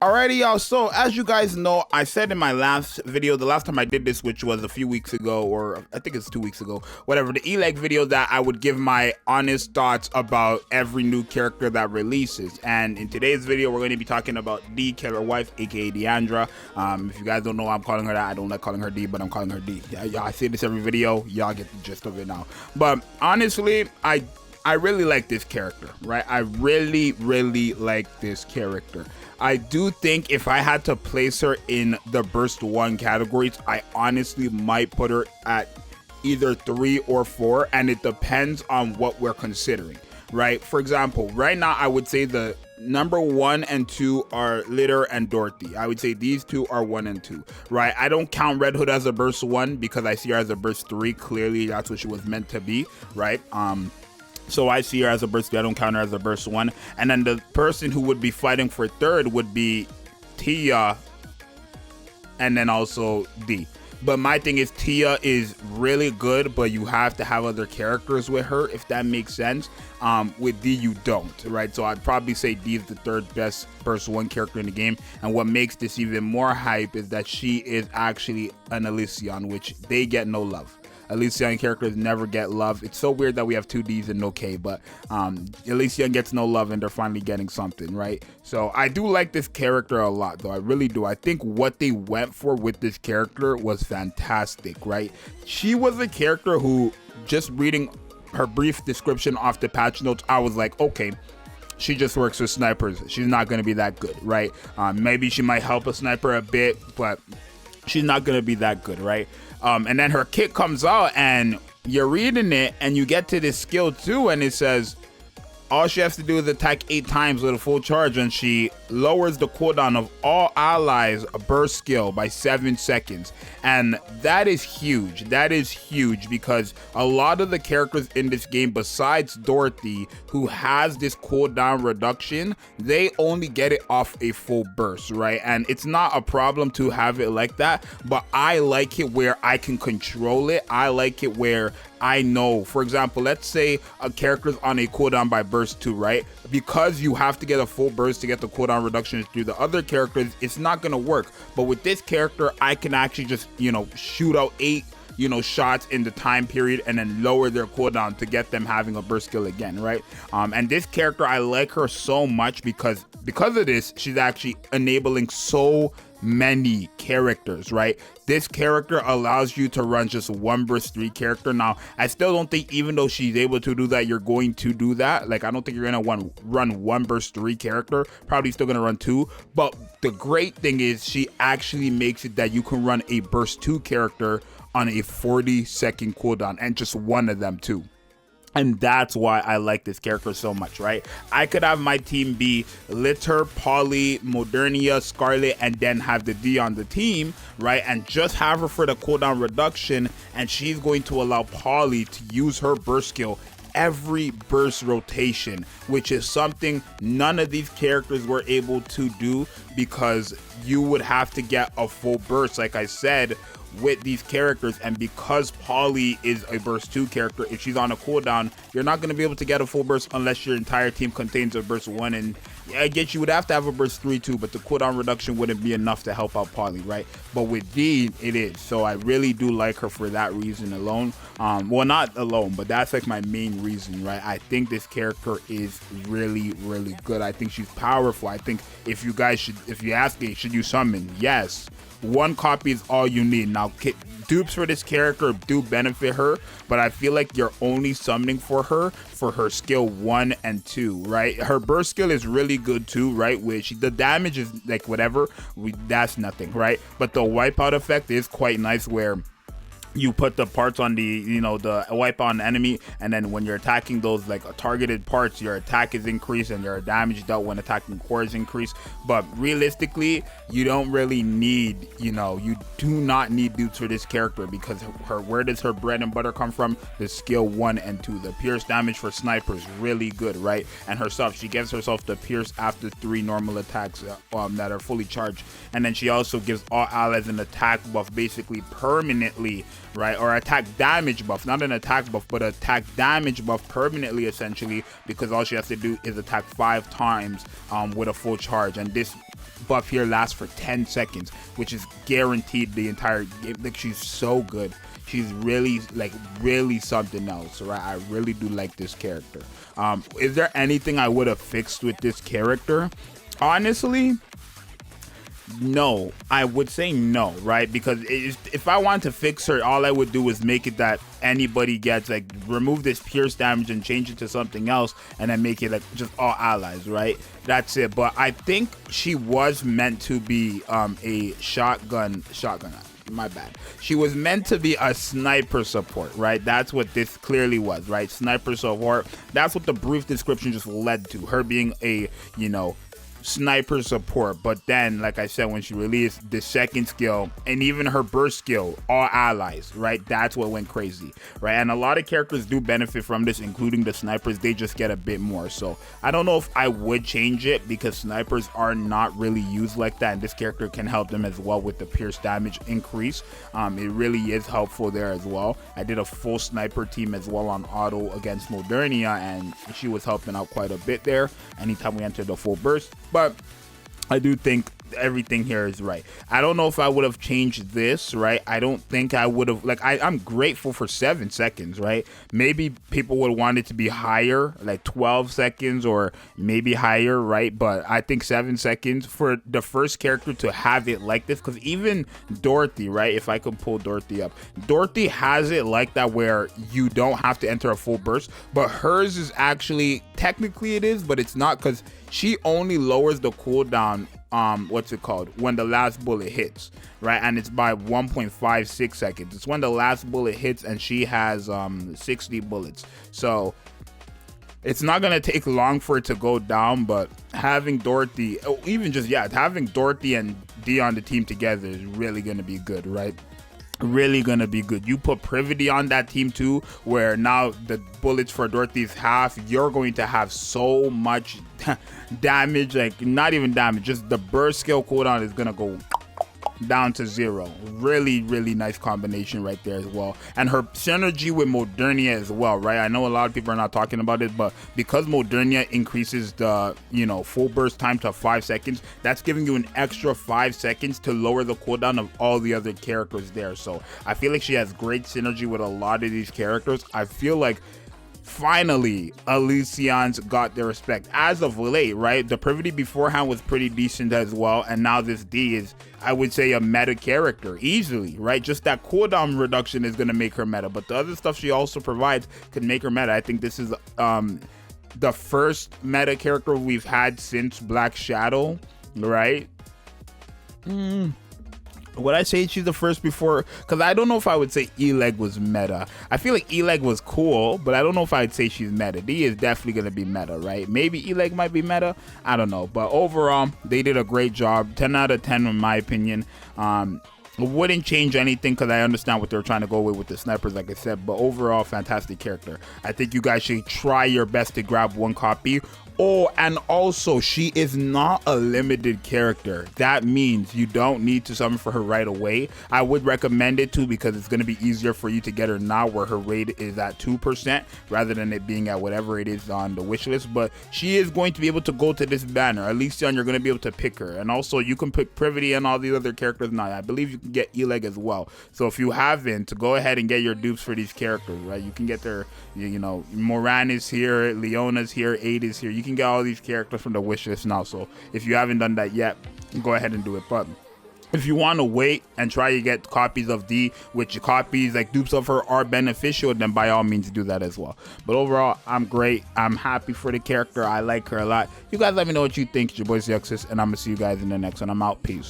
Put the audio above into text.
Alrighty, y'all. So as you guys know, I said in my last video, the last time I did this, which was a few weeks ago, or I think it's 2 weeks ago, whatever, the E-Leg video, that I would give my honest thoughts about every new character that releases. And in today's video, we're going to be talking about D, Killer Wife, aka Deandra. If you guys don't know why I'm calling her that, I don't like calling her D, but I'm calling her D. Yeah, I say this every video. Y'all get the gist of it now. But honestly, I really like this character, right? I really like this character. I do think if I had to place her in the Burst 1 categories, I honestly might put her at either 3 or 4, and it depends on what we're considering, right? For example, right now I would say the number 1 and 2 are Litter and Dorothy. I would say these two are 1 and 2, right? I don't count Red Hood as a Burst 1 because I see her as a Burst 3. Clearly, that's what she was meant to be, right? So I see her as a burst 2. I don't count her as a burst 1. And then the person who would be fighting for third would be Tia, and then also D. But my thing is, Tia is really good, but you have to have other characters with her, if that makes sense. With D, you don't, right? So I'd probably say D is the third best burst 1 character in the game. And what makes this even more hype is that she is actually an Elysion, which they get no love. Elysion characters never get love. It's so weird that we have 2 Ds and no K, but Elysion gets no love and they're finally getting something, right? So I do like this character a lot, though. I really do. I think what they went for with this character was fantastic, right? She was a character who, just reading her brief description off the patch notes, I was like, okay, she just works with snipers. She's not going to be that good, right? Maybe she might help a sniper a bit, but she's not going to be that good, right? And then her kit comes out and you're reading it and you get to this skill 2 and it says all she has to do is attack 8 times with a full charge, and she lowers the cooldown of all allies burst skill by 7 seconds. And that is huge. That is huge because a lot of the characters in this game, besides Dorothy, who has this cooldown reduction, they only get it off a full burst, right? And it's not a problem to have it like that, but I like it where I can control it. I like it where I know, for example, let's say a character's on a cooldown by burst 2, right? Because you have to get a full burst to get the cooldown reductions through the other characters, it's not going to work. But with this character, I can actually just, shoot out 8 shots in the time period and then lower their cooldown to get them having a burst skill again, right? And this character, I like her so much because of this, she's actually enabling so many characters, right? This character allows you to run just 1 burst 3 character. Now, I still don't think, even though she's able to do that, you're going to do that. Like, I don't think you're gonna run 1 burst 3 character. Probably still gonna run 2. But the great thing is she actually makes it that you can run a burst 2 character on a 40-second cooldown, and just 1 of them too. And that's why I like this character so much, right? I could have my team be Litter, Polly, Modernia, Scarlet, and then have the D on the team, right? And just have her for the cooldown reduction, and she's going to allow Polly to use her burst skill every burst rotation, which is something none of these characters were able to do because you would have to get a full burst, like I said, with these characters. And because Polly is a burst 2 character, if she's on a cooldown, you're not going to be able to get a full burst unless your entire team contains a burst 1. And I guess you would have to have a burst 3 too, but the cooldown reduction wouldn't be enough to help out Polly, right? But with D, it is. So I really do like her for that reason alone. Well, not alone, but that's like my main reason, right? I think this character is really good. I think she's powerful. I think if you ask me, should you summon? Yes. 1 copy is all you need. Now, dupes for this character do benefit her, but I feel like you're only summoning for her skill 1 and 2, right? Her burst skill is really good too, right? Which the damage is like whatever, that's nothing, right? But the wipeout effect is quite nice, where you put the parts on the the wipe on enemy, and then when you're attacking those like targeted parts, your attack is increased and your damage dealt when attacking core is increased. But realistically, you don't really need, you do not need dupes for this character, because where does her bread and butter come from? The skill 1 and 2. The pierce damage for snipers, really good, right? And herself, she gives herself the pierce after 3 normal attacks that are fully charged, and then she also gives all allies an attack buff basically permanently, right? Or attack damage buff, not an attack buff, but attack damage buff permanently, essentially, because all she has to do is attack 5 times with a full charge. And this buff here lasts for 10 seconds, which is guaranteed the entire game. Like, she's so good. She's really, like, really something else, right? I really do like this character. Is there anything I would have fixed with this character? Honestly, no. I would say no, right? Because if I wanted to fix her, all I would do is make it that anybody gets, like, remove this pierce damage and change it to something else, and then make it like just all allies, right? That's it. But I think she was meant to be a shotgun. My bad. She was meant to be a sniper support, right? That's what this clearly was, right? Sniper support. That's what the brief description just led to. Her being a, you know, sniper support. But then, like I said, when she released the second skill and even her burst skill, all allies, right? That's what went crazy, right? And a lot of characters do benefit from this, including the snipers. They just get a bit more. So I don't know if I would change it, because snipers are not really used like that, and this character can help them as well with the pierce damage increase. It really is helpful there as well. I did a full sniper team as well on auto against Modernia, and she was helping out quite a bit there anytime we entered the full burst. But I do think everything here is right. I don't know if I would have changed this, right? I don't think I would have, like, I'm grateful for 7 seconds, right? Maybe people would want it to be higher, like 12 seconds or maybe higher, right? But I think 7 seconds for the first character to have it like this, because even Dorothy, right? If I could pull Dorothy up, Dorothy has it like that where you don't have to enter a full burst, but hers is actually, technically it is, but it's not, because she only lowers the cooldown what's it called, when the last bullet hits, right? And it's by 1.56 seconds. It's when the last bullet hits, and she has 60 bullets, so it's not gonna take long for it to go down. But having Dorothy, even just, yeah, having Dorothy and Dee on the team together is really gonna be good, right? Really gonna be good. You put Privity on that team too, where now the bullets for Dorothy's half, you're going to have so much damage, like not even damage, just the burst skill cooldown is gonna go down to 0. Really nice combination right there as well. And her synergy with Modernia as well, right? I know a lot of people are not talking about it, but because Modernia increases the, you know, full burst time to 5 seconds, that's giving you an extra 5 seconds to lower the cooldown of all the other characters there. So I feel like she has great synergy with a lot of these characters. I feel like finally Elysians got their respect as of late, right? The Privity beforehand was pretty decent as well, and now this D is, I would say, a meta character easily, right? Just that cooldown reduction is going to make her meta, but the other stuff she also provides could make her meta. I think this is the first meta character we've had since Black Shadow, right? Would I say she's the first before? Because I don't know if I would say Eleg was meta. I feel like Eleg was cool, but I don't know if I'd say she's meta. D is definitely going to be meta, right? Maybe Eleg might be meta. I don't know. But overall, they did a great job. 10 out of 10 in my opinion. Wouldn't change anything, because I understand what they're trying to go with the snipers, like I said. But overall, fantastic character. I think you guys should try your best to grab 1 copy. Oh, and also, she is not a limited character. That means you don't need to summon for her right away. I would recommend it too, because it's going to be easier for you to get her now, where her rate is at 2% rather than it being at whatever it is on the wish list. But she is going to be able to go to this banner. At least you're going to be able to pick her. And also, you can pick Privity and all these other characters now. I believe you can get Eleg as well. So if you haven't, go ahead and get your dupes for these characters, right? You can get their, you know, Moran is here, Leona's here, Aid is here. You can get all these characters from the wish list now. So if you haven't done that yet, go ahead and do it. But if you want to wait and try to get copies of D, which copies like dupes of her are beneficial, then by all means do that as well. But overall, I'm great. I'm happy for the character. I like her a lot. You guys let me know what you think. It's your boy Zxous, and I'm gonna see you guys in the next one. I'm out. Peace.